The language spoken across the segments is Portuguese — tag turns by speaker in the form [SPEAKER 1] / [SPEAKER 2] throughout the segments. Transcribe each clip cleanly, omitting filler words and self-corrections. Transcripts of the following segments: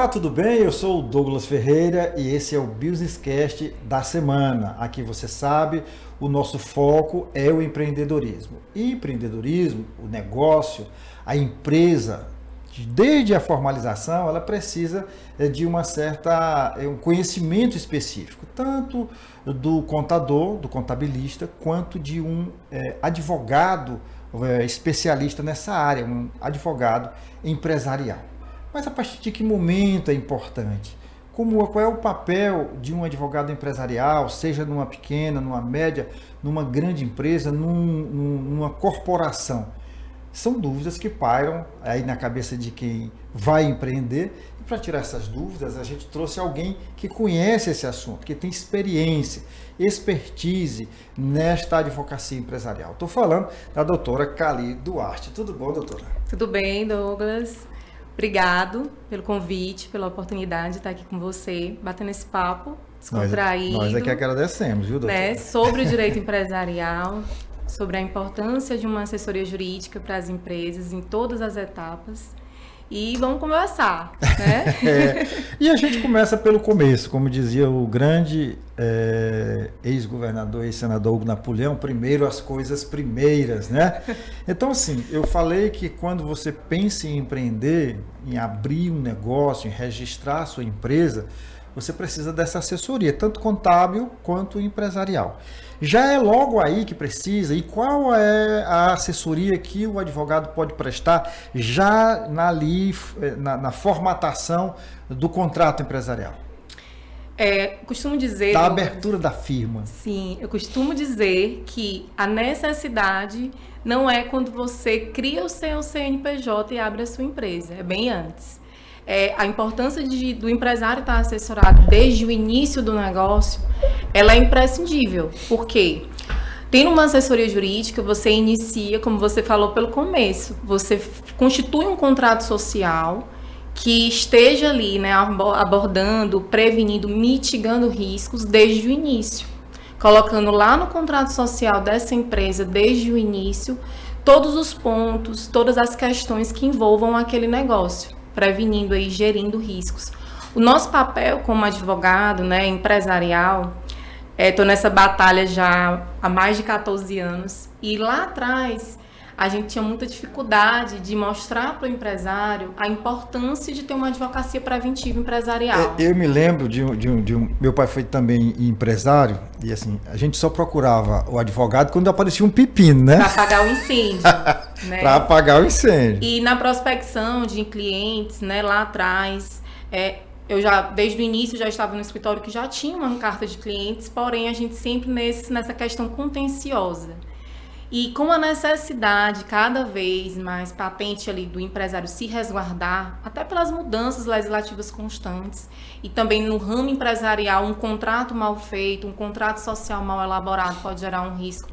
[SPEAKER 1] tudo bem? Eu sou o Douglas Ferreira e esse é o Businesscast da semana. Aqui você sabe, o nosso foco é o empreendedorismo. E empreendedorismo, o negócio, a empresa, desde a formalização, ela precisa de um conhecimento específico, tanto do contador, do contabilista, quanto de um advogado especialista nessa área, um advogado empresarial. Mas a partir de que momento é importante? Qual é o papel de um advogado empresarial, seja numa pequena, numa média, numa grande empresa, numa corporação? São dúvidas que pairam aí na cabeça de quem vai empreender. E para tirar essas dúvidas, a gente trouxe alguém que conhece esse assunto, que tem experiência, expertise nesta advocacia empresarial. Estou falando da doutora Cali Duarte. Tudo bom, doutora?
[SPEAKER 2] Tudo bem, Douglas. Obrigado pelo convite, pela oportunidade de estar aqui com você, batendo esse papo descontraído.
[SPEAKER 1] Nós é que agradecemos, viu, doutora?
[SPEAKER 2] Né, sobre o direito empresarial, sobre a importância de uma assessoria jurídica para as empresas em todas as etapas. E vamos conversar, né?
[SPEAKER 1] E a gente começa pelo começo, como dizia o grande ex-governador e senador Hugo Napoleão, primeiro as coisas primeiras, né? Então, assim, eu falei que quando você pensa em empreender, em abrir um negócio, em registrar a sua empresa, você precisa dessa assessoria, tanto contábil quanto empresarial. Já é logo aí que precisa, e qual é a assessoria que o advogado pode prestar já na formatação do contrato empresarial?
[SPEAKER 2] Costumo dizer...
[SPEAKER 1] Da abertura da firma.
[SPEAKER 2] Sim, eu costumo dizer que a necessidade não é quando você cria o seu CNPJ e abre a sua empresa, é bem antes. A importância do empresário estar assessorado desde o início do negócio, ela é imprescindível. Por quê? Tendo uma assessoria jurídica, você inicia, como você falou pelo começo, você constitui um contrato social que esteja ali, né, abordando, prevenindo, mitigando riscos desde o início. Colocando lá no contrato social dessa empresa, desde o início, todos os pontos, todas as questões que envolvam aquele negócio, prevenindo e gerindo riscos. O nosso papel como advogado, né, empresarial, estou nessa batalha já há mais de 14 anos, e lá atrás a gente tinha muita dificuldade de mostrar para o empresário a importância de ter uma advocacia preventiva empresarial.
[SPEAKER 1] Eu me lembro meu pai foi também empresário, e assim, a gente só procurava o advogado quando aparecia um pepino, né?
[SPEAKER 2] Para apagar o incêndio. Né?
[SPEAKER 1] Para apagar o incêndio.
[SPEAKER 2] E na prospecção de clientes, né, lá atrás, eu já, desde o início, já estava no escritório que já tinha uma carta de clientes, porém a gente sempre nessa questão contenciosa. E com a necessidade cada vez mais patente ali do empresário se resguardar, até pelas mudanças legislativas constantes, e também no ramo empresarial, um contrato mal feito, um contrato social mal elaborado pode gerar um risco,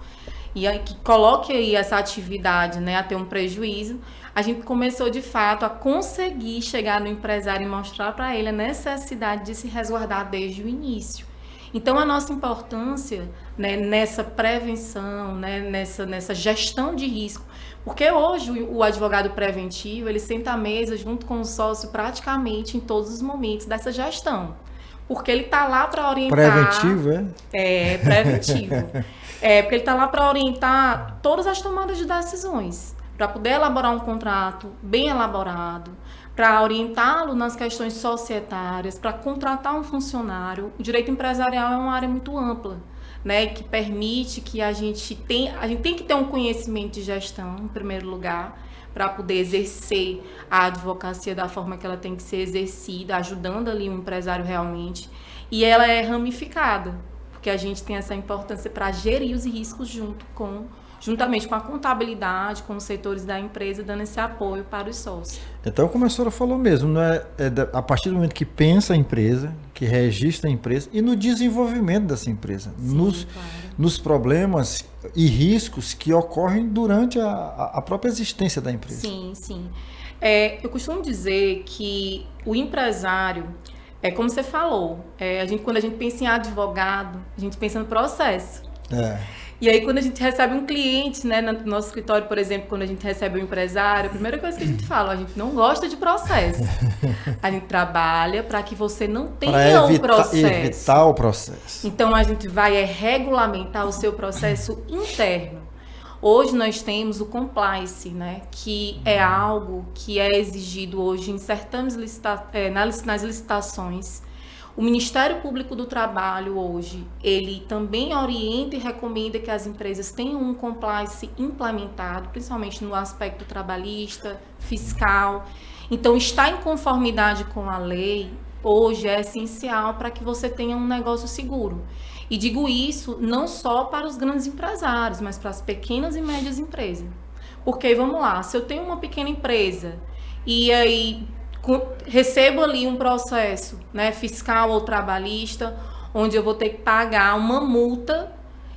[SPEAKER 2] e aí, que coloque aí essa atividade, né, a ter um prejuízo, a gente começou de fato a conseguir chegar no empresário e mostrar para ele a necessidade de se resguardar desde o início. Então, a nossa importância, né, nessa prevenção, né, nessa gestão de risco, porque hoje o advogado preventivo, ele senta à mesa junto com o sócio praticamente em todos os momentos dessa gestão, porque ele está lá para orientar...
[SPEAKER 1] Preventivo, é?
[SPEAKER 2] Preventivo. Porque ele está lá para orientar todas as tomadas de decisões, para poder elaborar um contrato bem elaborado, para orientá-lo nas questões societárias, para contratar um funcionário. O direito empresarial é uma área muito ampla, né, que permite que a gente tem que ter um conhecimento de gestão, em primeiro lugar, para poder exercer a advocacia da forma que ela tem que ser exercida, ajudando ali o empresário realmente. E ela é ramificada, porque a gente tem essa importância para gerir os riscos juntamente com a contabilidade, com os setores da empresa, dando esse apoio para os sócios.
[SPEAKER 1] Então, como a senhora falou mesmo, a partir do momento que pensa a empresa, que registra a empresa e no desenvolvimento dessa empresa,
[SPEAKER 2] Sim,
[SPEAKER 1] nos problemas e riscos que ocorrem durante a própria existência da empresa.
[SPEAKER 2] Sim, sim. Eu costumo dizer que o empresário, como você falou, quando a gente pensa em advogado, a gente pensa no processo. E aí, quando a gente recebe um cliente, né, no nosso escritório, por exemplo, quando a gente recebe um empresário, a primeira coisa que a gente fala, a gente não gosta de processo. A gente trabalha para que você não tenha um processo.
[SPEAKER 1] Evitar o processo.
[SPEAKER 2] Então, a gente vai regulamentar o seu processo interno. Hoje nós temos o compliance, né, que é algo que é exigido hoje em certames nas licitações. O Ministério Público do Trabalho hoje, ele também orienta e recomenda que as empresas tenham um compliance implementado, principalmente no aspecto trabalhista, fiscal. Então, estar em conformidade com a lei hoje é essencial para que você tenha um negócio seguro. E digo isso não só para os grandes empresários, mas para as pequenas e médias empresas. Porque, vamos lá, se eu tenho uma pequena empresa e aí recebo ali um processo, né, fiscal ou trabalhista, onde eu vou ter que pagar uma multa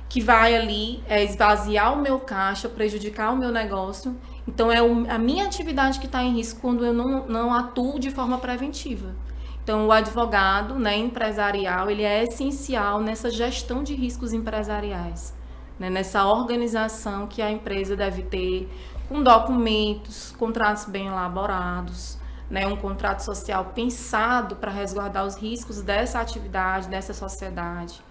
[SPEAKER 2] que vai ali esvaziar o meu caixa, prejudicar o meu negócio. Então, é a minha atividade que está em risco quando eu não atuo de forma preventiva. Então, o advogado, né, empresarial, ele é essencial nessa gestão de riscos empresariais, né, nessa organização que a empresa deve ter, com documentos, contratos bem elaborados, né, um contrato social pensado para resguardar os riscos dessa atividade, dessa sociedade.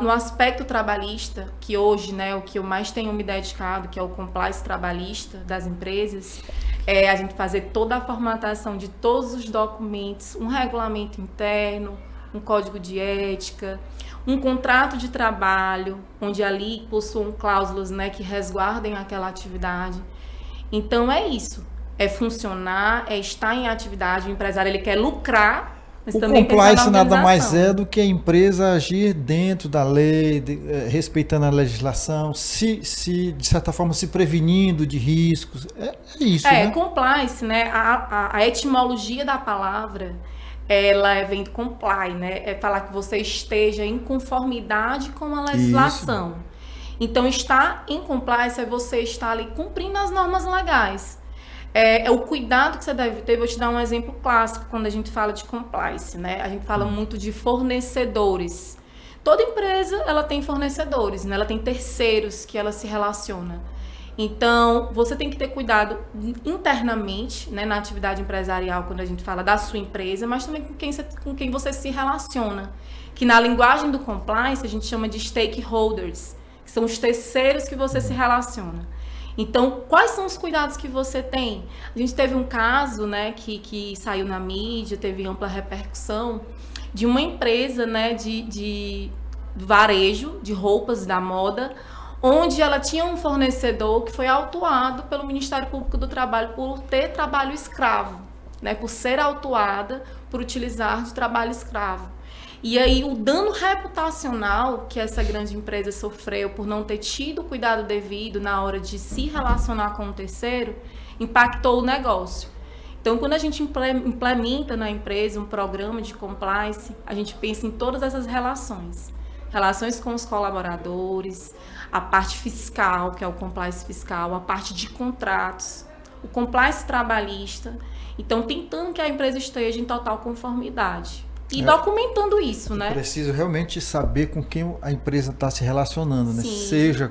[SPEAKER 2] No aspecto trabalhista, que hoje, né, o que eu mais tenho me dedicado, que é o compliance trabalhista das empresas, é a gente fazer toda a formatação de todos os documentos, um regulamento interno, um código de ética, um contrato de trabalho, onde ali possuam cláusulas, né, que resguardem aquela atividade. Então, é isso. É funcionar, é estar em atividade. O empresário, ele quer lucrar, mas
[SPEAKER 1] o
[SPEAKER 2] também
[SPEAKER 1] compliance nada mais é do que a empresa agir dentro da lei, respeitando a legislação, de certa forma se prevenindo de riscos. É isso, né?
[SPEAKER 2] Compliance, né? A etimologia da palavra, ela vem do comply, né? É falar que você esteja em conformidade com a legislação. Isso. Então, estar em compliance é você estar ali cumprindo as normas legais. É o cuidado que você deve ter. Vou te dar um exemplo clássico quando a gente fala de compliance, né? A gente fala muito de fornecedores. Toda empresa, ela tem fornecedores, né? Ela tem terceiros que ela se relaciona. Então, você tem que ter cuidado internamente, né, na atividade empresarial, quando a gente fala da sua empresa, mas também com quem você se relaciona. Que na linguagem do compliance, a gente chama de stakeholders, que são os terceiros que você se relaciona. Então, quais são os cuidados que você tem? A gente teve um caso, né, que saiu na mídia, teve ampla repercussão, de uma empresa, né, de varejo, de roupas da moda, onde ela tinha um fornecedor que foi autuado pelo Ministério Público do Trabalho por ter trabalho escravo, né, por ser autuada por utilizar de trabalho escravo. E aí o dano reputacional que essa grande empresa sofreu por não ter tido o cuidado devido na hora de se relacionar com o terceiro, impactou o negócio. Então, quando a gente implementa na empresa um programa de compliance, a gente pensa em todas essas relações. Relações com os colaboradores, a parte fiscal, que é o compliance fiscal, a parte de contratos, o compliance trabalhista. Então, tentando que a empresa esteja em total conformidade. E documentando isso, né?
[SPEAKER 1] Preciso realmente saber com quem a empresa está se relacionando, né?
[SPEAKER 2] Sim.
[SPEAKER 1] Seja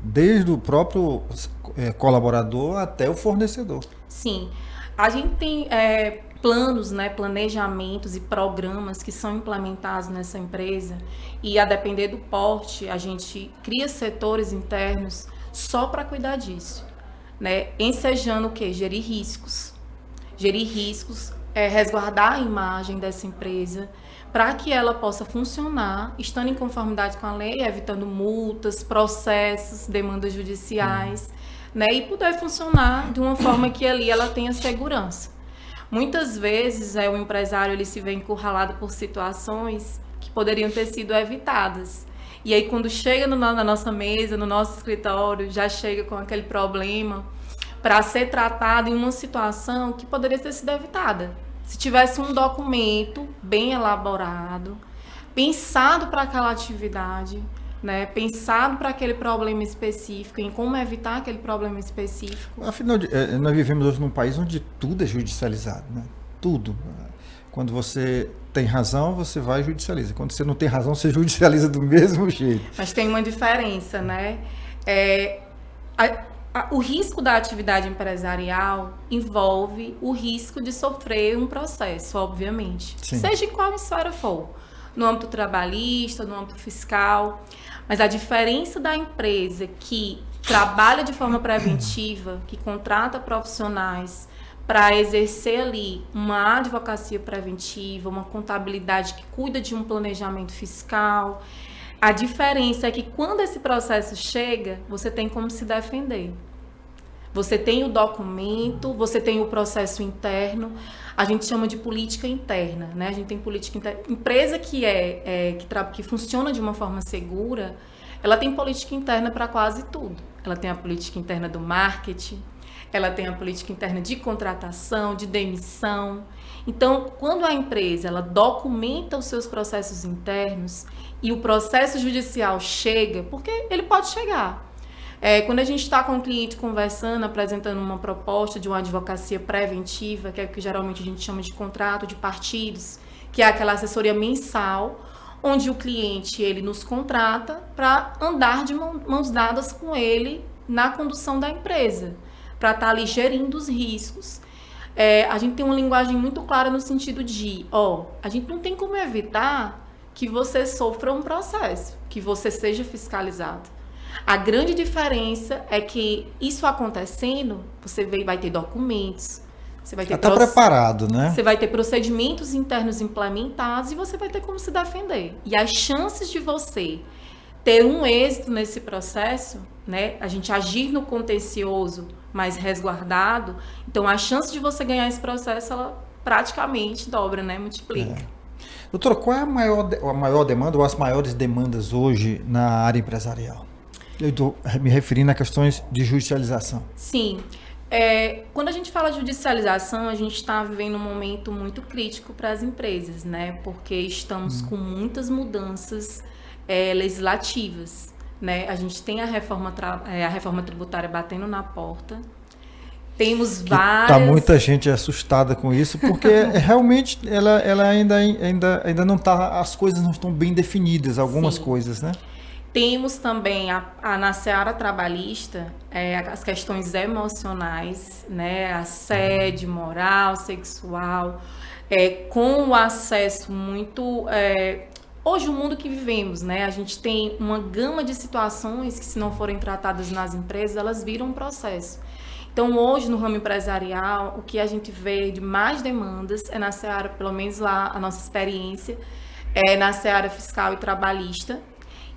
[SPEAKER 1] desde o próprio colaborador até o fornecedor.
[SPEAKER 2] Sim. A gente tem planos, né, planejamentos e programas que são implementados nessa empresa e, a depender do porte, a gente cria setores internos só para cuidar disso, né? Ensejando o quê? Gerir riscos. Resguardar a imagem dessa empresa para que ela possa funcionar, estando em conformidade com a lei, evitando multas, processos, demandas judiciais, né, e poder funcionar de uma forma que ali ela tenha segurança. Muitas vezes o empresário ele se vê encurralado por situações que poderiam ter sido evitadas. E aí quando chega na nossa mesa, no nosso escritório, já chega com aquele problema para ser tratado em uma situação que poderia ter sido evitada. Se tivesse um documento bem elaborado, pensado para aquela atividade, né, pensado para aquele problema específico, em como evitar aquele problema específico.
[SPEAKER 1] Afinal, nós vivemos hoje num país onde tudo é judicializado, né? Tudo. Quando você tem razão, você vai e judicializa. Quando você não tem razão, você judicializa do mesmo jeito.
[SPEAKER 2] Mas tem uma diferença, né? O risco da atividade empresarial envolve o risco de sofrer um processo, obviamente.
[SPEAKER 1] Sim.
[SPEAKER 2] Seja em qual esfera for. No âmbito trabalhista, no âmbito fiscal. Mas a diferença da empresa que trabalha de forma preventiva, que contrata profissionais para exercer ali uma advocacia preventiva, uma contabilidade que cuida de um planejamento fiscal. A diferença é que quando esse processo chega, você tem como se defender. Você tem o documento, você tem o processo interno, a gente chama de política interna, né? A gente tem política interna. Empresa que funciona de uma forma segura, ela tem política interna para quase tudo. Ela tem a política interna do marketing, ela tem a política interna de contratação, de demissão. Então, quando a empresa ela documenta os seus processos internos e o processo judicial chega, porque ele pode chegar. Quando a gente está com o cliente conversando, apresentando uma proposta de uma advocacia preventiva, que é o que geralmente a gente chama de contrato de partidos, que é aquela assessoria mensal, onde o cliente ele nos contrata para andar de mãos dadas com ele na condução da empresa, para estar ali gerindo os riscos. A gente tem uma linguagem muito clara no sentido de, a gente não tem como evitar que você sofra um processo, que você seja fiscalizado. A grande diferença é que isso acontecendo, você vai ter documentos, você vai ter
[SPEAKER 1] preparado, né?
[SPEAKER 2] Você vai ter procedimentos internos implementados e você vai ter como se defender. E as chances de você ter um êxito nesse processo, né? A gente agir no contencioso mais resguardado, então a chance de você ganhar esse processo, ela praticamente dobra, né? Multiplica.
[SPEAKER 1] Doutora, qual é a maior demanda ou as maiores demandas hoje na área empresarial? Eu estou me referindo a questões de judicialização.
[SPEAKER 2] Sim. Quando a gente fala de judicialização, a gente está vivendo um momento muito crítico para as empresas, né? Porque estamos com muitas mudanças legislativas, né? A gente tem a reforma tributária batendo na porta. Temos várias...
[SPEAKER 1] Tá muita gente assustada com isso, porque realmente ela ainda não está, as coisas não estão bem definidas, algumas
[SPEAKER 2] Sim.
[SPEAKER 1] coisas, né?
[SPEAKER 2] Temos também na seara trabalhista as questões emocionais, né? Assédio moral, sexual, com o acesso muito... Hoje, o mundo que vivemos, né? A gente tem uma gama de situações que, se não forem tratadas nas empresas, elas viram um processo. Então, hoje, no ramo empresarial, o que a gente vê de mais demandas é na seara, pelo menos lá, a nossa experiência, na seara fiscal e trabalhista,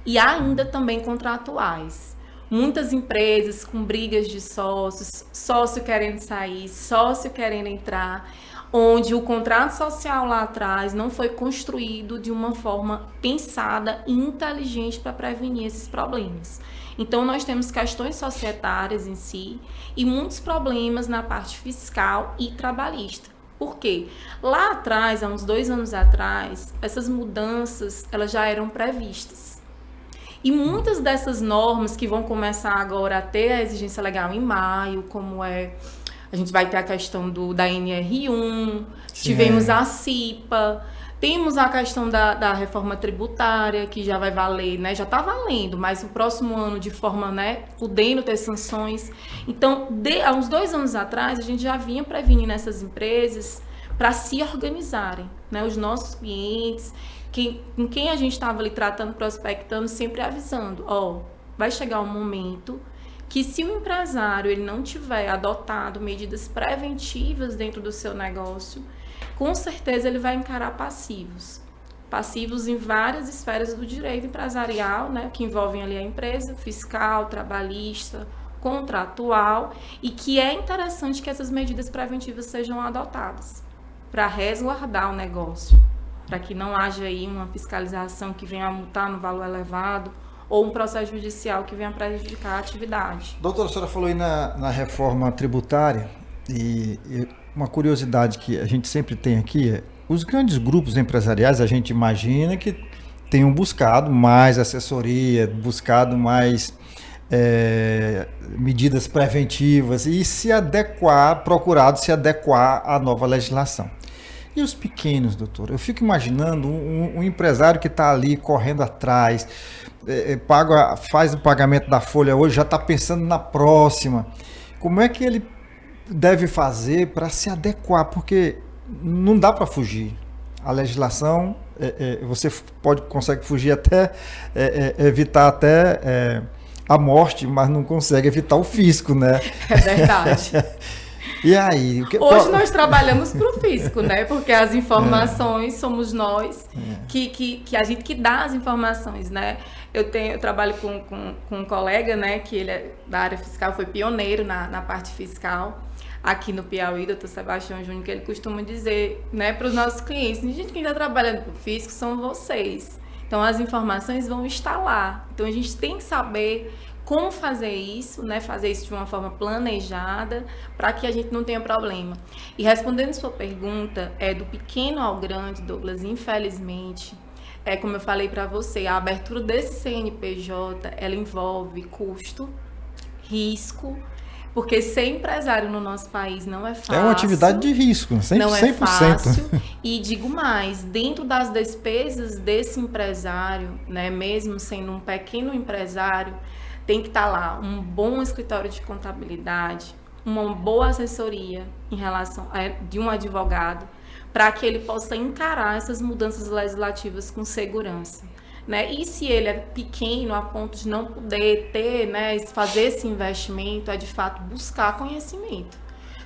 [SPEAKER 2] e ainda também contratuais. Muitas empresas com brigas de sócios, sócio querendo sair, sócio querendo entrar, onde o contrato social lá atrás não foi construído de uma forma pensada e inteligente para prevenir esses problemas. Então, nós temos questões societárias em si e muitos problemas na parte fiscal e trabalhista. Por quê? Lá atrás, há uns 2 anos atrás, essas mudanças elas já eram previstas. E muitas dessas normas que vão começar agora a ter a exigência legal em maio, como a gente vai ter a questão da NR1, tivemos a CIPA, temos a questão da reforma tributária, que já vai valer, né? Já está valendo, mas no próximo ano de forma, né, podendo ter sanções. Então, há uns 2 anos atrás, a gente já vinha prevenindo essas empresas para se organizarem, né? Os nossos clientes, com quem a gente estava ali tratando, prospectando, sempre avisando, vai chegar um momento que, se o empresário ele não tiver adotado medidas preventivas dentro do seu negócio, com certeza ele vai encarar passivos. Passivos em várias esferas do direito empresarial, né, que envolvem ali a empresa, fiscal, trabalhista, contratual, e que é interessante que essas medidas preventivas sejam adotadas para resguardar o negócio, para que não haja aí uma fiscalização que venha a multar no valor elevado ou um processo judicial que venha a prejudicar a atividade.
[SPEAKER 1] Doutora, a senhora falou aí na reforma tributária, e uma curiosidade que a gente sempre tem aqui os grandes grupos empresariais, a gente imagina que tenham buscado mais assessoria, buscado mais medidas preventivas e procurado se adequar à nova legislação. E os pequenos, doutor? Eu fico imaginando um empresário que está ali correndo atrás, faz o pagamento da folha hoje, já está pensando na próxima. Como é que ele deve fazer para se adequar? Porque não dá para fugir. A legislação, você consegue fugir até, evitar até a morte, mas não consegue evitar o fisco, né?
[SPEAKER 2] É verdade.
[SPEAKER 1] E aí?
[SPEAKER 2] Hoje nós trabalhamos para o fisco, né? Porque as informações somos nós que a gente que dá as informações, né? Eu trabalho com um colega, né? Que ele é da área fiscal, foi pioneiro na parte fiscal aqui no Piauí, doutor Sebastião Júnior, que ele costuma dizer, né, para os nossos clientes: gente, quem está trabalhando para o fisco são vocês. Então as informações vão estar lá. Então a gente tem que saber como fazer isso, né? Fazer isso de uma forma planejada, para que a gente não tenha problema. E respondendo sua pergunta, do pequeno ao grande, Douglas, infelizmente, como eu falei para você, a abertura desse CNPJ, ela envolve custo, risco, porque ser empresário no nosso país não é fácil.
[SPEAKER 1] É uma atividade de risco, 100%.
[SPEAKER 2] Não é fácil. E digo mais, dentro das despesas desse empresário, né, mesmo sendo um pequeno empresário, tem que estar lá um bom escritório de contabilidade, uma boa assessoria em relação de um advogado, para que ele possa encarar essas mudanças legislativas com segurança, né? E se ele é pequeno a ponto de não poder ter, né, fazer esse investimento, de fato buscar conhecimento.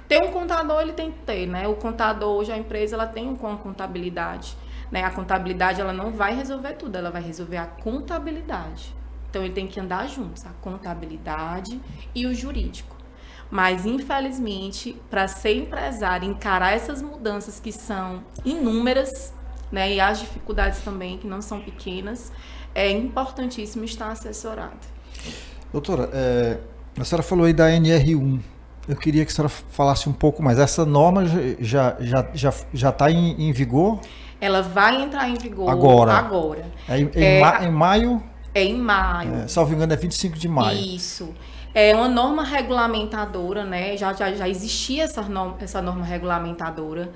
[SPEAKER 2] Ter um contador, ele tem que ter, né? O contador, hoje a empresa, ela tem uma contabilidade, né? A contabilidade, ela não vai resolver tudo, ela vai resolver a contabilidade. Então, ele tem que andar juntos, a contabilidade e o jurídico. Mas, infelizmente, para ser empresário, encarar essas mudanças que são inúmeras, né, e as dificuldades também, que não são pequenas, é importantíssimo estar assessorado.
[SPEAKER 1] Doutora, a senhora falou aí da NR1. Eu queria que a senhora falasse um pouco mais. Essa norma já está em vigor?
[SPEAKER 2] Ela vai entrar em vigor agora.
[SPEAKER 1] Em maio?
[SPEAKER 2] É em maio.
[SPEAKER 1] Salvo engano, é 25 de maio.
[SPEAKER 2] Isso. É uma norma regulamentadora, né? Já existia essa norma regulamentadora.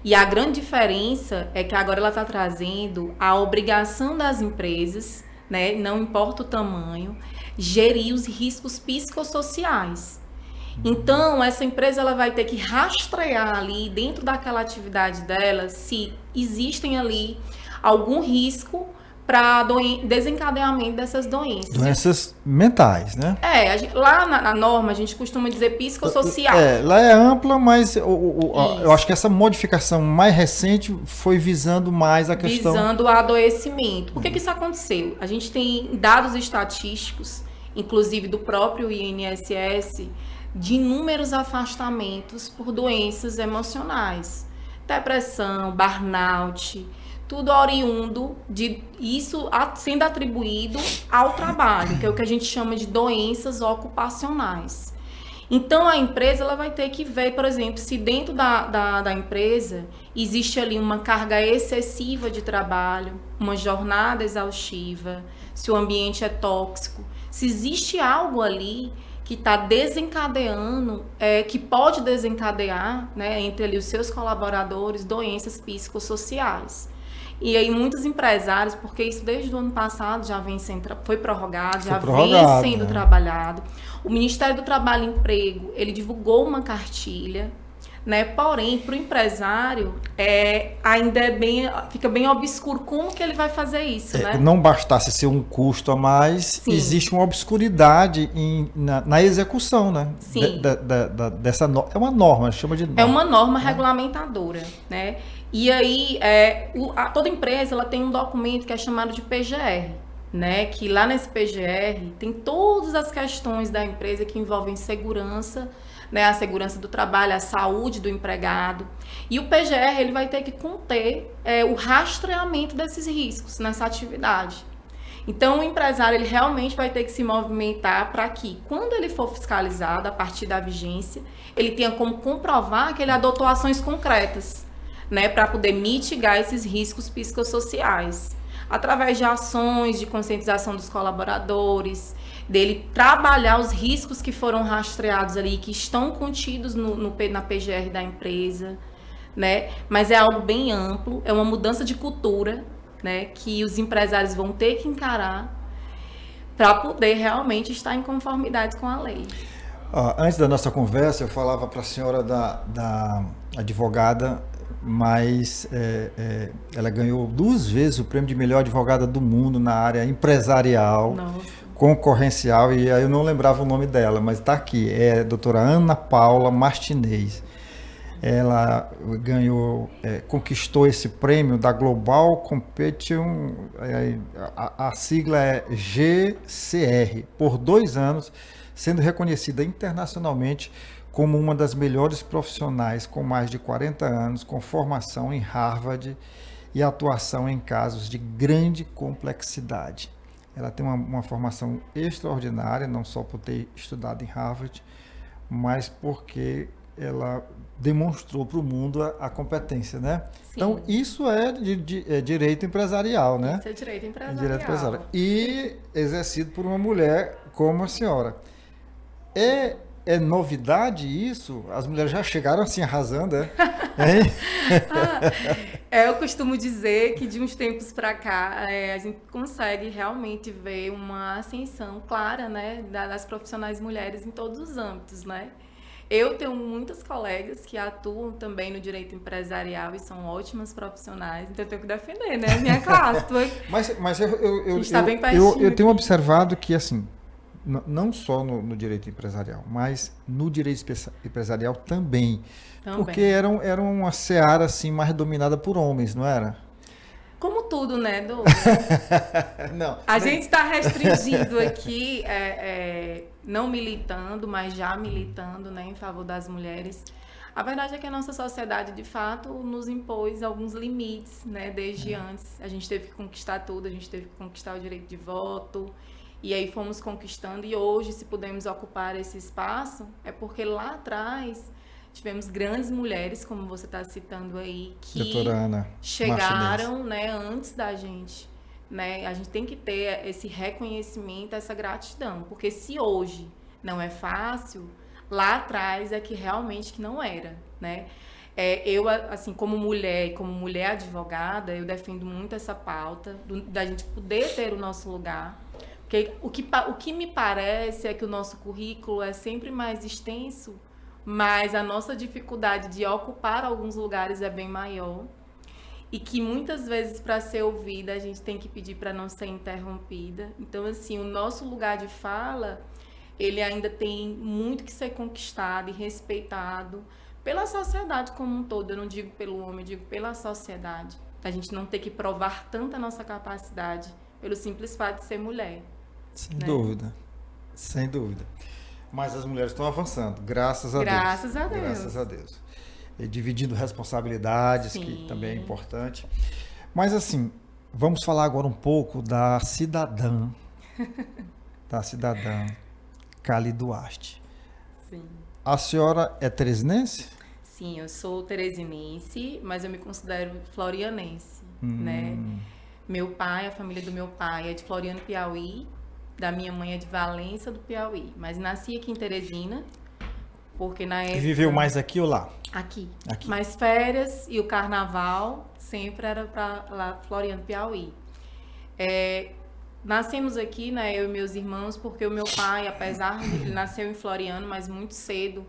[SPEAKER 2] E a grande diferença é que agora ela está trazendo a obrigação das empresas, né? Não importa o tamanho, gerir os riscos psicossociais. Então, essa empresa ela vai ter que rastrear ali, dentro daquela atividade dela, se existem ali algum risco para desencadeamento dessas doenças.
[SPEAKER 1] Doenças mentais, né?
[SPEAKER 2] Lá na norma a gente costuma dizer psicossocial.
[SPEAKER 1] Lá é ampla, mas eu acho que essa modificação mais recente foi visando mais a questão...
[SPEAKER 2] Visando o adoecimento. Por que isso aconteceu? A gente tem dados estatísticos, inclusive do próprio INSS, de inúmeros afastamentos por doenças emocionais. Depressão, burnout... Tudo oriundo de isso sendo atribuído ao trabalho, que é o que a gente chama de doenças ocupacionais. Então, a empresa ela vai ter que ver, por exemplo, se dentro da empresa existe ali uma carga excessiva de trabalho, uma jornada exaustiva, se o ambiente é tóxico, se existe algo ali que está desencadeando, que pode desencadear, né, entre ali os seus colaboradores, doenças psicossociais. E aí muitos empresários, porque isso desde o ano passado já vem foi prorrogado, vem sendo trabalhado. O Ministério do Trabalho e Emprego, ele divulgou uma cartilha, né? Porém, para o empresário, ainda fica bem obscuro como que ele vai fazer isso, né?
[SPEAKER 1] Não bastasse ser um custo a mais, sim, existe uma obscuridade na execução, né?
[SPEAKER 2] Sim.
[SPEAKER 1] Dessa norma. É uma norma, chama de norma.
[SPEAKER 2] É uma norma regulamentadora, né? E aí, toda empresa ela tem um documento que é chamado de PGR, né? Que lá nesse PGR tem todas as questões da empresa que envolvem segurança, né? A segurança do trabalho, a saúde do empregado. E o PGR ele vai ter que conter o rastreamento desses riscos nessa atividade. Então, o empresário ele realmente vai ter que se movimentar para que, quando ele for fiscalizado, a partir da vigência, ele tenha como comprovar que ele adotou ações concretas, né, para poder mitigar esses riscos psicossociais, através de ações de conscientização dos colaboradores, dele trabalhar os riscos que foram rastreados ali, que estão contidos na PGR da empresa, né? Mas é algo bem amplo, é uma mudança de cultura, né? Que os empresários vão ter que encarar para poder realmente estar em conformidade com a lei.
[SPEAKER 1] Antes da nossa conversa, eu falava para a senhora da advogada, mas ela ganhou 2 vezes o prêmio de melhor advogada do mundo na área empresarial, concorrencial, e aí eu não lembrava o nome dela, mas está aqui, é a doutora Ana Paula Martinez. Ela ganhou, conquistou esse prêmio da Global Competition, a sigla é GCR, por 2 anos, sendo reconhecida internacionalmente como uma das melhores profissionais com mais de 40 anos, com formação em Harvard e atuação em casos de grande complexidade. Ela tem uma formação extraordinária, não só por ter estudado em Harvard, mas porque ela demonstrou para o mundo a competência, né? Sim. Então, isso é direito empresarial, né?
[SPEAKER 2] Isso é direito empresarial.
[SPEAKER 1] E exercido por uma mulher como a senhora. É novidade isso? As mulheres já chegaram assim arrasando,
[SPEAKER 2] Eu costumo dizer que de uns tempos para cá a gente consegue realmente ver uma ascensão clara, né, das profissionais mulheres em todos os âmbitos, né? Eu tenho muitas colegas que atuam também no direito empresarial e são ótimas profissionais, então eu tenho que defender, né, minha classe.
[SPEAKER 1] Mas eu tenho observado que, assim, não só no direito empresarial, mas no direito empresarial também. Porque era uma seara assim, mais dominada por homens, não era?
[SPEAKER 2] Como tudo, né, Douglas?
[SPEAKER 1] Não.
[SPEAKER 2] A gente está restringido aqui, não militando, mas já militando, né, em favor das mulheres. A verdade é que a nossa sociedade, de fato, nos impôs alguns limites, né, desde antes. A gente teve que conquistar tudo, a gente teve que conquistar o direito de voto, e aí fomos conquistando, e hoje, se pudermos ocupar esse espaço, é porque lá atrás tivemos grandes mulheres, como você está citando aí, que chegaram, né, antes da gente. Né? A gente tem que ter esse reconhecimento, essa gratidão, porque se hoje não é fácil, lá atrás é que realmente que não era, né? Eu, assim, como mulher e como mulher advogada, eu defendo muito essa pauta da gente poder ter o nosso lugar, porque o que me parece é que o nosso currículo é sempre mais extenso, mas a nossa dificuldade de ocupar alguns lugares é bem maior. E que muitas vezes, para ser ouvida, a gente tem que pedir para não ser interrompida. Então, assim, o nosso lugar de fala, ele ainda tem muito que ser conquistado e respeitado pela sociedade como um todo. Eu não digo pelo homem, eu digo pela sociedade. A gente não ter que provar tanto a nossa capacidade pelo simples fato de ser mulher.
[SPEAKER 1] Sem dúvida, sem dúvida. Mas as mulheres estão avançando, graças a Deus. Graças a Deus. Dividindo responsabilidades, sim, que também é importante. Mas assim, vamos falar agora um pouco da cidadã Cali Duarte.
[SPEAKER 2] Sim.
[SPEAKER 1] A senhora é teresinense?
[SPEAKER 2] Sim, eu sou teresinense, mas eu me considero florianense, né? Meu pai, a família do meu pai é de Floriano, Piauí, da minha mãe é de Valença, do Piauí. Mas nasci aqui em Teresina, porque na época...
[SPEAKER 1] E viveu mais aqui ou lá?
[SPEAKER 2] Aqui. Mas férias e o carnaval sempre era para lá, Floriano, Piauí. Nascemos aqui, né, eu e meus irmãos, porque o meu pai, apesar de ele nasceu em Floriano, mas muito cedo,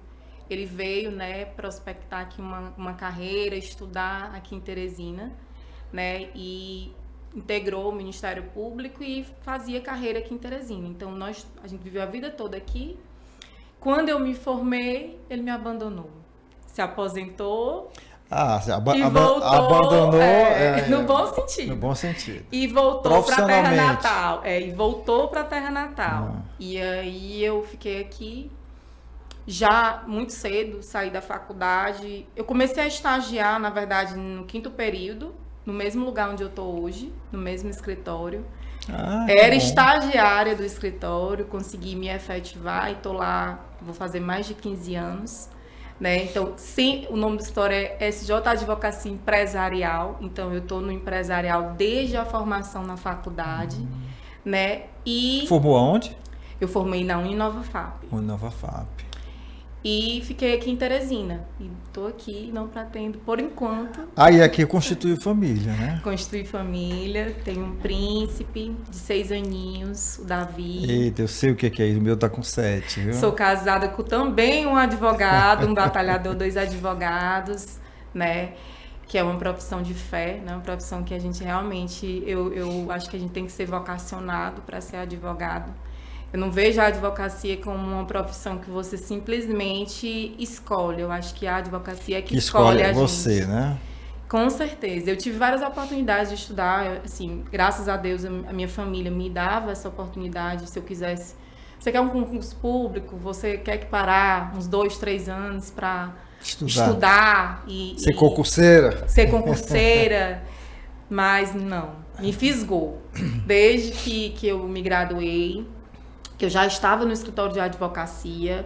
[SPEAKER 2] ele veio, né, prospectar aqui uma carreira, estudar aqui em Teresina, né, e integrou o Ministério Público e fazia carreira aqui em Teresina. Então, a gente viveu a vida toda aqui. Quando eu me formei, ele me abandonou. Se aposentou e voltou,
[SPEAKER 1] abandonou
[SPEAKER 2] no bom sentido.
[SPEAKER 1] No bom sentido.
[SPEAKER 2] E voltou para a terra natal. E voltou para a terra natal. E aí eu fiquei aqui já muito cedo, saí da faculdade. Eu comecei a estagiar, na verdade, no 5º período, no mesmo lugar onde eu estou hoje, no mesmo escritório. Era estagiária do escritório, consegui me efetivar e estou lá, vou fazer mais de 15 anos. Né? Então, sim, o nome do escritório é SJ Advocacia Empresarial, então eu estou no empresarial desde a formação na faculdade. Né? E
[SPEAKER 1] formou aonde?
[SPEAKER 2] Eu formei na Uninova FAP.
[SPEAKER 1] Uninova FAP.
[SPEAKER 2] E fiquei aqui em Teresina. E estou aqui, não pretendo, por enquanto.
[SPEAKER 1] Aí aqui constitui família, né?
[SPEAKER 2] Constituir família. Tenho um príncipe de 6 aninhos, o Davi.
[SPEAKER 1] Eita, eu sei o que é isso. O meu tá com 7, viu?
[SPEAKER 2] Sou casada com também um advogado, um batalhador, 2 advogados, né? Que é uma profissão de fé, né? Uma profissão que a gente realmente, eu acho que a gente tem que ser vocacionado para ser advogado. Eu não vejo a advocacia como uma profissão que você simplesmente escolhe. Eu acho que a advocacia é que escolhe a
[SPEAKER 1] você,
[SPEAKER 2] gente.
[SPEAKER 1] né?
[SPEAKER 2] Com certeza. Eu tive várias oportunidades de estudar. Assim, graças a Deus, a minha família me dava essa oportunidade. Se eu quisesse... Você quer um concurso público? Você quer que parar uns 2, 3 anos para estudar e...
[SPEAKER 1] Ser concurseira.
[SPEAKER 2] Ser concurseira. Mas não. Me fisgou. Desde que eu me graduei, que eu já estava no escritório de advocacia,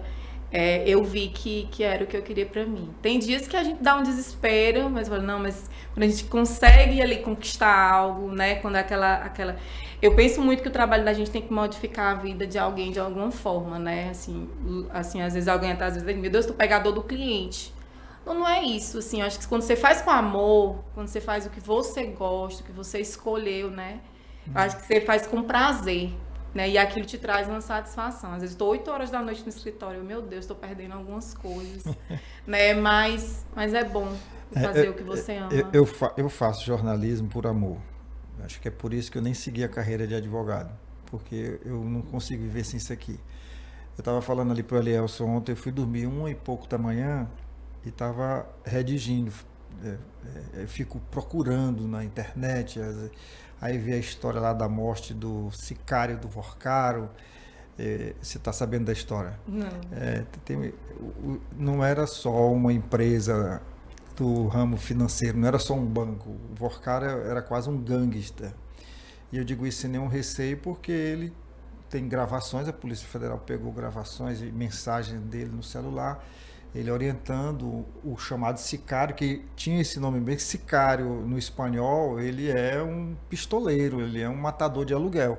[SPEAKER 2] eu vi que era o que eu queria para mim. Tem dias que a gente dá um desespero, mas fala, não, mas quando a gente consegue ali conquistar algo, né, quando aquela... Eu penso muito que o trabalho da gente tem que modificar a vida de alguém de alguma forma, né, assim às vezes alguém até, às vezes, meu Deus, tu pegador do cliente. Não é isso, assim, eu acho que quando você faz com amor, quando você faz o que você gosta, o que você escolheu, né, eu acho que você faz com prazer. Né? E aquilo te traz uma satisfação. Às vezes estou 8 horas da noite no escritório, meu Deus, estou perdendo algumas coisas, né? Mas é bom fazer o que você ama.
[SPEAKER 1] Eu faço jornalismo por amor. Acho que é por isso que eu nem segui a carreira de advogado, porque eu não consigo viver sem isso aqui. Eu estava falando ali para o Elielson ontem, eu fui dormir 1h pouco da manhã e estava redigindo. Eu fico procurando na internet, aí vi a história lá da morte do sicário do Vorcaro. Você está sabendo da história?
[SPEAKER 2] Não.
[SPEAKER 1] Não era só uma empresa do ramo financeiro, não era só um banco. O Vorcaro era quase um gangster. E eu digo isso sem nenhum receio porque ele tem gravações, a Polícia Federal pegou gravações e mensagens dele no celular, ele orientando o chamado sicário, que tinha esse nome bem, sicário no espanhol, ele é um pistoleiro, ele é um matador de aluguel.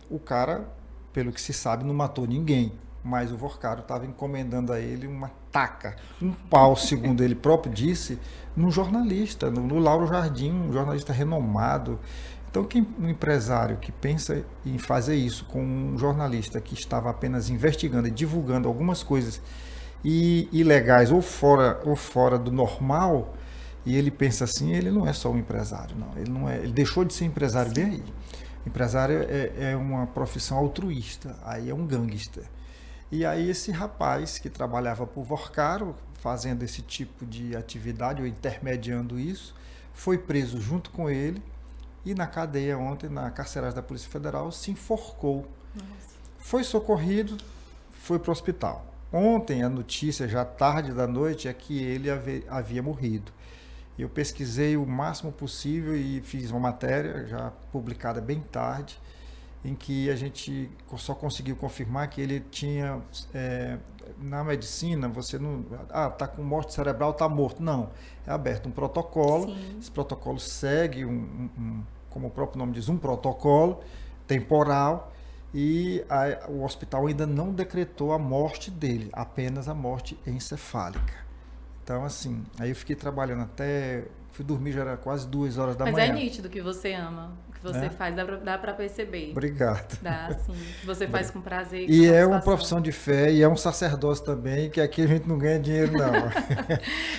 [SPEAKER 1] O cara, pelo que se sabe, não matou ninguém, mas o Vorcaro estava encomendando a ele uma taca, um pau, segundo ele próprio disse, num jornalista, no Lauro Jardim, um jornalista renomado. Então, um empresário que pensa em fazer isso com um jornalista que estava apenas investigando e divulgando algumas coisas ilegais ou fora do normal, e ele pensa assim, ele não é só um empresário, não. Ele deixou de ser empresário bem aí. Empresário é uma profissão altruísta, aí é um gangster. E aí esse rapaz que trabalhava por Vorcaro, fazendo esse tipo de atividade ou intermediando isso, foi preso junto com ele e na cadeia ontem, na carceragem da Polícia Federal, se enforcou. Nossa. Foi socorrido, foi para o hospital. Ontem a notícia, já tarde da noite, é que ele havia morrido. Eu pesquisei o máximo possível e fiz uma matéria, já publicada bem tarde, em que a gente só conseguiu confirmar que ele tinha, na medicina, você não... está com morte cerebral, está morto. Não, é aberto um protocolo. Sim. Esse protocolo segue, como o próprio nome diz, um protocolo temporal, e o hospital ainda não decretou a morte dele, apenas a morte encefálica. Então, assim, aí eu fiquei trabalhando fui dormir, já era quase 2 horas da manhã.
[SPEAKER 2] Mas é nítido que você ama, o que você faz, dá para perceber.
[SPEAKER 1] Obrigado.
[SPEAKER 2] Dá, sim. Você faz com prazer.
[SPEAKER 1] E é uma profissão de fé, e é um sacerdócio também, que aqui a gente não ganha dinheiro, não.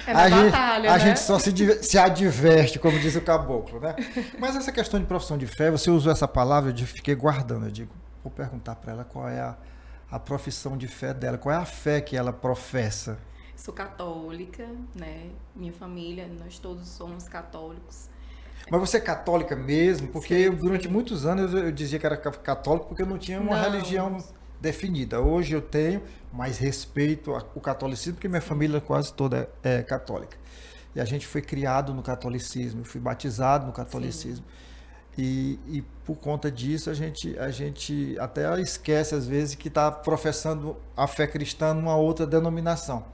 [SPEAKER 2] É na batalha,
[SPEAKER 1] a gente só se adverte, como diz o caboclo, né? Mas essa questão de profissão de fé, você usou essa palavra, eu fiquei guardando, eu digo, vou perguntar para ela qual é a profissão de fé dela, qual é a fé que ela professa.
[SPEAKER 2] Sou católica, né? Minha família, nós todos somos católicos.
[SPEAKER 1] Mas você é católica mesmo? Porque durante muitos anos eu dizia que era católico porque eu não tinha uma religião definida. Hoje eu tenho mais respeito ao catolicismo, porque minha família quase toda é católica. E a gente foi criado no catolicismo, eu fui batizado no catolicismo. E por conta disso a gente até esquece às vezes que está professando a fé cristã numa outra denominação.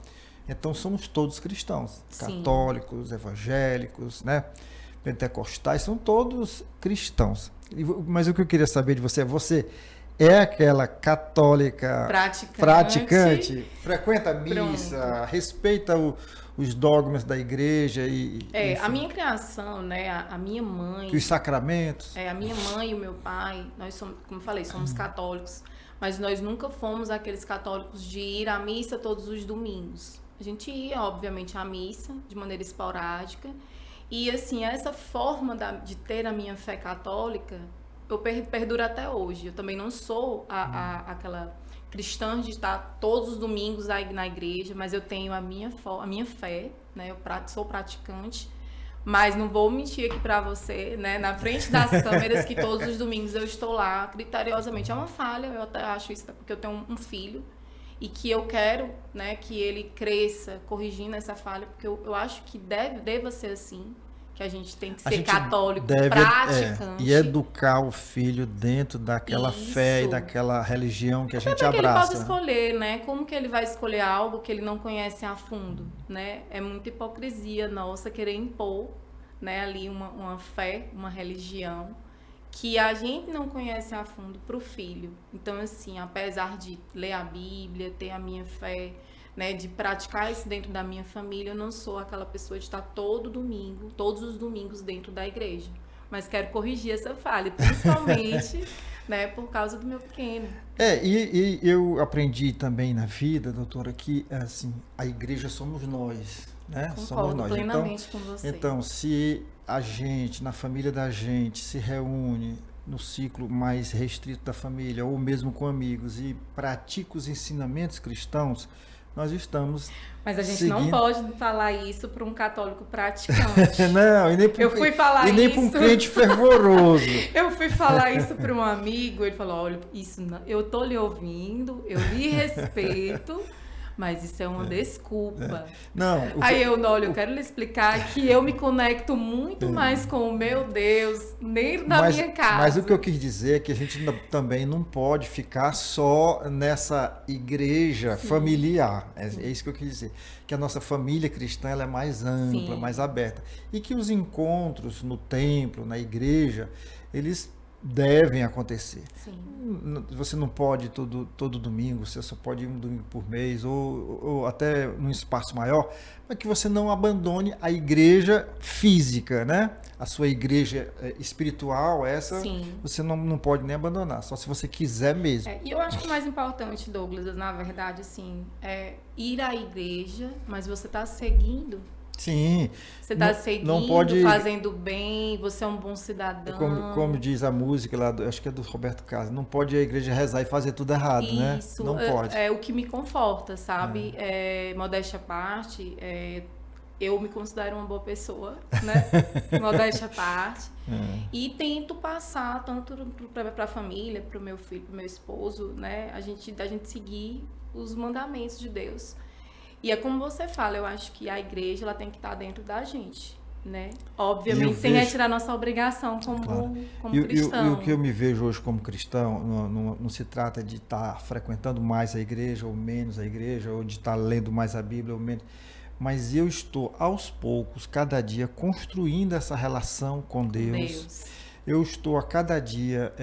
[SPEAKER 1] Então somos todos cristãos, católicos, evangélicos, né? Pentecostais, são todos cristãos. Mas o que eu queria saber de você é aquela católica praticante, frequenta a missa,
[SPEAKER 2] Pronto.
[SPEAKER 1] respeita os dogmas da igreja
[SPEAKER 2] A
[SPEAKER 1] enfim,
[SPEAKER 2] minha criação, né, a minha mãe,
[SPEAKER 1] os sacramentos.
[SPEAKER 2] a minha mãe e o meu pai, nós somos, como eu falei, somos católicos, mas nós nunca fomos aqueles católicos de ir à missa todos os domingos. A gente ia, obviamente, à missa de maneira esporádica. E, assim, essa forma de ter a minha fé católica, eu perduro até hoje. Eu também não sou aquela cristã de estar todos os domingos na igreja, mas eu tenho a minha fé, né? Eu sou praticante, mas não vou mentir aqui pra você, né? Na frente das câmeras, que todos os domingos eu estou lá, criteriosamente. É uma falha, eu até acho isso, porque eu tenho um filho e que eu quero, né, que ele cresça corrigindo essa falha, porque eu acho que deva ser assim, que a gente tem que ser católico, praticante.
[SPEAKER 1] E educar o filho dentro daquela fé e daquela religião que a gente abraça.
[SPEAKER 2] Para que ele possa escolher, né? Como que ele vai escolher algo que ele não conhece a fundo, né? É muita hipocrisia nossa querer impor, né, ali uma fé, uma religião que a gente não conhece a fundo para o filho. Então, assim, apesar de ler a Bíblia, ter a minha fé, né, de praticar isso dentro da minha família, eu não sou aquela pessoa de estar todos os domingos dentro da igreja. Mas quero corrigir essa falha, principalmente né, por causa do meu pequeno.
[SPEAKER 1] E eu aprendi também na vida, doutora, que assim, a igreja somos nós, né?
[SPEAKER 2] Concordo
[SPEAKER 1] somos nós.
[SPEAKER 2] Plenamente com você.
[SPEAKER 1] Então, se a gente, na família da gente, se reúne no ciclo mais restrito da família, ou mesmo com amigos, e pratica os ensinamentos cristãos, nós estamos
[SPEAKER 2] Mas a gente
[SPEAKER 1] seguindo...
[SPEAKER 2] não pode falar isso para um católico praticante.
[SPEAKER 1] Não, e nem para um crente fervoroso.
[SPEAKER 2] Eu fui falar isso para um amigo, ele falou, olha, isso não... eu tô lhe ouvindo, eu lhe respeito, mas isso é uma desculpa.
[SPEAKER 1] Não,
[SPEAKER 2] Aí eu quero lhe explicar que eu me conecto muito mais com o meu Deus dentro da minha casa.
[SPEAKER 1] Mas o que eu quis dizer é que a gente também não pode ficar só nessa igreja familiar. É isso que eu quis dizer. Que a nossa família cristã ela é mais ampla, mais aberta. E que os encontros no templo, na igreja, eles devem acontecer.
[SPEAKER 2] Sim.
[SPEAKER 1] Você não pode todo domingo, você só pode ir um domingo por mês, ou até num espaço maior, mas que você não abandone a igreja física, né? A sua igreja espiritual, essa você não pode nem abandonar, só se você quiser mesmo.
[SPEAKER 2] E eu acho que o mais importante, Douglas, na verdade, assim, é ir à igreja, mas você está seguindo.
[SPEAKER 1] Sim.
[SPEAKER 2] Você está seguindo, não pode... fazendo bem, você é um bom cidadão.
[SPEAKER 1] Como diz a música lá, acho que é do Roberto Carlos, não pode a igreja rezar e fazer tudo errado, né? Não pode.
[SPEAKER 2] É o que me conforta, sabe? Modéstia à parte, eu me considero uma boa pessoa, né? Modéstia à parte. E tento passar tanto para a família, para o meu filho, para o meu esposo, né? A gente seguir os mandamentos de Deus. E é como você fala, eu acho que a igreja ela tem que estar dentro da gente, né? Obviamente, sem retirar nossa obrigação como cristão.
[SPEAKER 1] E o que eu me vejo hoje como cristão, não se trata de estar frequentando mais a igreja ou menos a igreja, ou de estar lendo mais a Bíblia ou menos, mas eu estou, aos poucos, cada dia, construindo essa relação com Deus. Eu estou a cada dia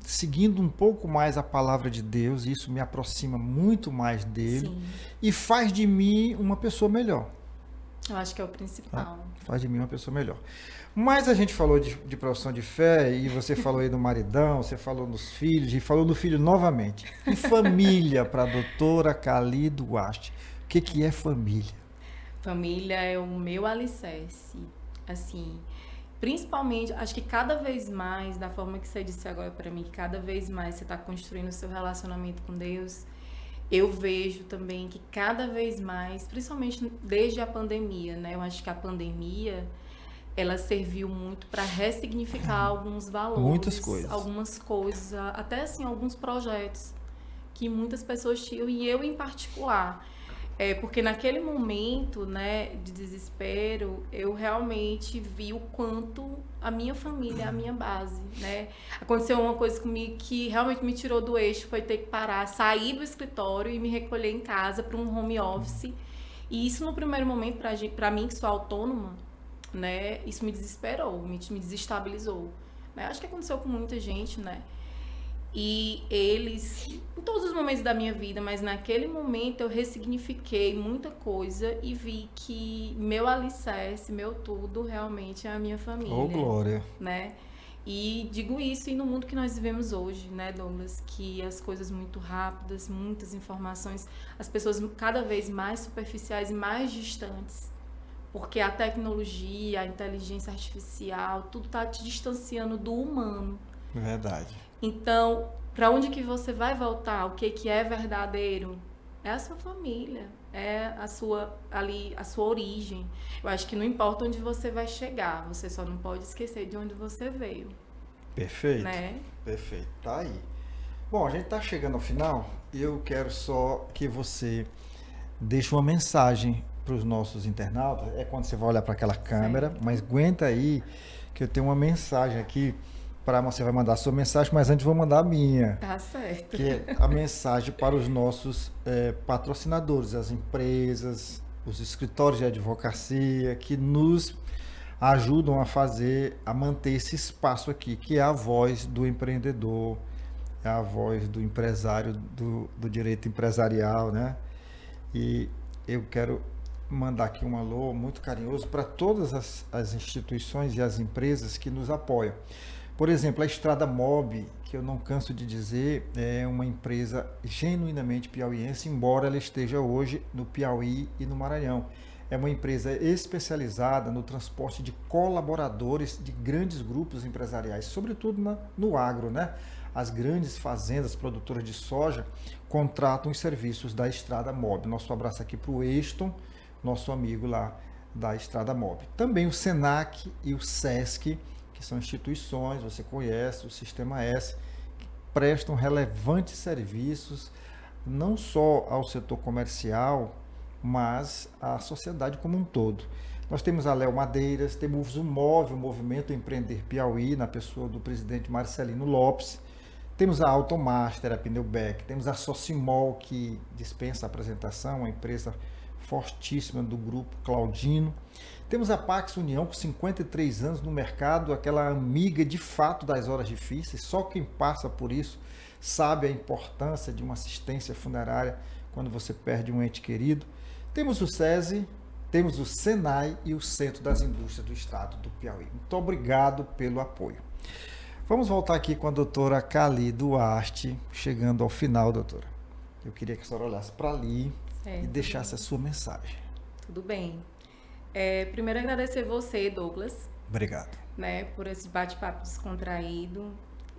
[SPEAKER 1] seguindo um pouco mais a palavra de Deus, e isso me aproxima muito mais dele. Sim. E faz de mim uma pessoa melhor.
[SPEAKER 2] Eu acho que é o principal.
[SPEAKER 1] Faz de mim uma pessoa melhor. Mas a gente falou de profissão de fé, e você falou aí do maridão, você falou dos filhos, e falou do filho novamente. E família para a doutora Cali Duarte. O que é família?
[SPEAKER 2] Família é o meu alicerce, assim... Principalmente, acho que cada vez mais, da forma que você disse agora para mim, cada vez mais você está construindo o seu relacionamento com Deus, eu vejo também que cada vez mais, principalmente desde a pandemia, né? Eu acho que a pandemia, ela serviu muito para ressignificar alguns valores.
[SPEAKER 1] Muitas coisas.
[SPEAKER 2] Algumas coisas, até assim, alguns projetos que muitas pessoas tinham, e eu em particular. Porque naquele momento, né, de desespero, eu realmente vi o quanto a minha família é a minha base, né? Aconteceu uma coisa comigo que realmente me tirou do eixo, foi ter que parar, sair do escritório e me recolher em casa para um home office. E isso, no primeiro momento, para mim, que sou autônoma, né, isso me desesperou, me desestabilizou. Né? Acho que aconteceu com muita gente, né? E eles, em todos os momentos da minha vida, mas naquele momento eu ressignifiquei muita coisa e vi que meu alicerce, meu tudo, realmente é a minha família.
[SPEAKER 1] Oh, glória.
[SPEAKER 2] Né? E digo isso e no mundo que nós vivemos hoje, né, Douglas, que as coisas muito rápidas, muitas informações, as pessoas cada vez mais superficiais e mais distantes, porque a tecnologia, a inteligência artificial, tudo está te distanciando do humano.
[SPEAKER 1] Verdade.
[SPEAKER 2] Então, para onde que você vai voltar? O que é verdadeiro? É a sua família, é a sua origem. Eu acho que não importa onde você vai chegar, você só não pode esquecer de onde você veio.
[SPEAKER 1] Perfeito.
[SPEAKER 2] Né?
[SPEAKER 1] Perfeito. Tá aí. Bom, a gente está chegando ao final e eu quero só que você deixe uma mensagem para os nossos internautas. É quando você vai olhar para aquela câmera, certo. Mas aguenta aí que eu tenho uma mensagem aqui. Você vai mandar a sua mensagem, mas antes vou mandar a minha.
[SPEAKER 2] Tá certo.
[SPEAKER 1] Que é a mensagem para os nossos patrocinadores, as empresas, os escritórios de advocacia, que nos ajudam a manter esse espaço aqui, que é a voz do empreendedor, é a voz do empresário, do direito empresarial, né? E eu quero mandar aqui um alô muito carinhoso para todas as instituições e as empresas que nos apoiam. Por exemplo, a Estrada Mob, que eu não canso de dizer, é uma empresa genuinamente piauiense, embora ela esteja hoje no Piauí e no Maranhão. É uma empresa especializada no transporte de colaboradores de grandes grupos empresariais, sobretudo no agro, né? As grandes fazendas produtoras de soja contratam os serviços da Estrada Mob. Nosso abraço aqui para o Eston, nosso amigo lá da Estrada Mob. Também o Senac e o Sesc, que são instituições, você conhece, o Sistema S, que prestam relevantes serviços, não só ao setor comercial, mas à sociedade como um todo. Nós temos a Léo Madeiras, temos o MOVE, o Movimento Empreender Piauí, na pessoa do presidente Marcelino Lopes, temos a Automaster, a Pneubec, temos a Socimol, que dispensa a apresentação, uma empresa fortíssima do grupo Claudino. Temos a Pax União, com 53 anos no mercado, aquela amiga de fato das horas difíceis. Só quem passa por isso sabe a importância de uma assistência funerária quando você perde um ente querido. Temos o SESI, temos o SENAI e o Centro das Indústrias do Estado do Piauí. Muito obrigado pelo apoio. Vamos voltar aqui com a doutora Cali Duarte, chegando ao final, doutora. Eu queria que a senhora olhasse para ali e deixasse a sua mensagem.
[SPEAKER 2] Tudo bem. Primeiro agradecer você, Douglas.
[SPEAKER 1] Obrigado.
[SPEAKER 2] Né, por esse bate-papo descontraído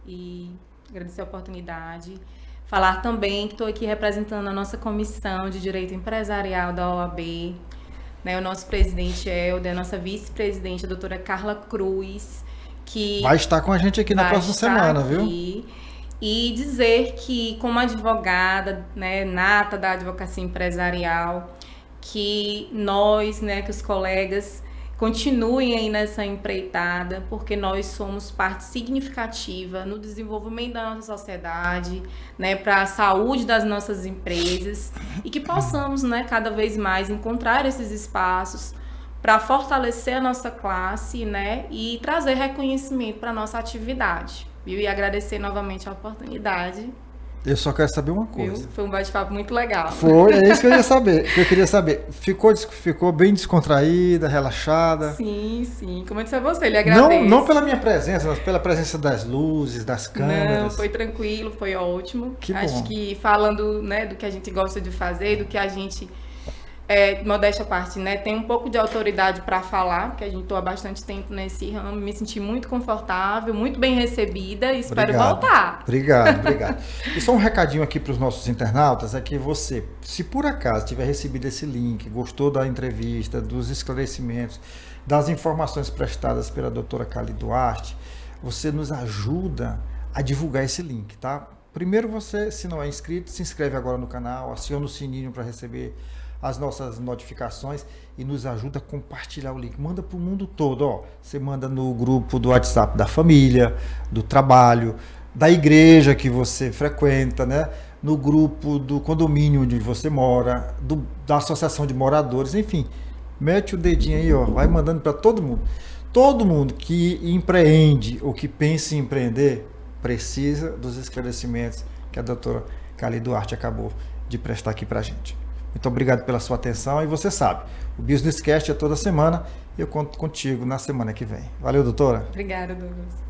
[SPEAKER 2] e agradecer a oportunidade. Falar também que estou aqui representando a nossa comissão de Direito Empresarial da OAB, né, o nosso presidente Helder, a nossa vice-presidente, a doutora Carla Cruz, que
[SPEAKER 1] vai estar com a gente aqui na próxima semana, viu?
[SPEAKER 2] E dizer que, como advogada, né, nata da advocacia empresarial, que nós, né, que os colegas continuem aí nessa empreitada, porque nós somos parte significativa no desenvolvimento da nossa sociedade, né, para a saúde das nossas empresas e que possamos, né, cada vez mais encontrar esses espaços para fortalecer a nossa classe, né, e trazer reconhecimento para a nossa atividade, viu? E agradecer novamente a oportunidade.
[SPEAKER 1] Eu só quero saber uma coisa.
[SPEAKER 2] Viu? Foi um bate-papo muito legal.
[SPEAKER 1] Foi, é isso que eu ia saber. Que eu queria saber. Ficou bem descontraída, relaxada?
[SPEAKER 2] Sim, sim. Como eu disse a você, ele agradece.
[SPEAKER 1] Não pela minha presença, mas pela presença das luzes, das câmeras.
[SPEAKER 2] Não, foi tranquilo, foi ótimo.
[SPEAKER 1] Que bom.
[SPEAKER 2] Acho que falando, né, do que a gente gosta de fazer, do que a gente, modéstia à parte, né, tem um pouco de autoridade para falar, porque a gente estou há bastante tempo nesse ramo, me senti muito confortável, muito bem recebida e espero voltar.
[SPEAKER 1] Obrigado. E só um recadinho aqui para os nossos internautas, é que você, se por acaso tiver recebido esse link, gostou da entrevista, dos esclarecimentos, das informações prestadas pela doutora Cali Duarte, você nos ajuda a divulgar esse link, tá? Primeiro você, se não é inscrito, se inscreve agora no canal, aciona o sininho para receber as nossas notificações e nos ajuda a compartilhar o link. Manda para o mundo todo, ó. Você manda no grupo do WhatsApp da família, do trabalho, da igreja que você frequenta, né? No grupo do condomínio onde você mora, da associação de moradores, enfim. Mete o dedinho aí, ó, vai mandando para todo mundo. Todo mundo que empreende ou que pensa em empreender, precisa dos esclarecimentos que a doutora Cali Duarte acabou de prestar aqui para a gente. Muito obrigado pela sua atenção e você sabe, o Business Cast é toda semana e eu conto contigo na semana que vem. Valeu, doutora.
[SPEAKER 2] Obrigada, Douglas.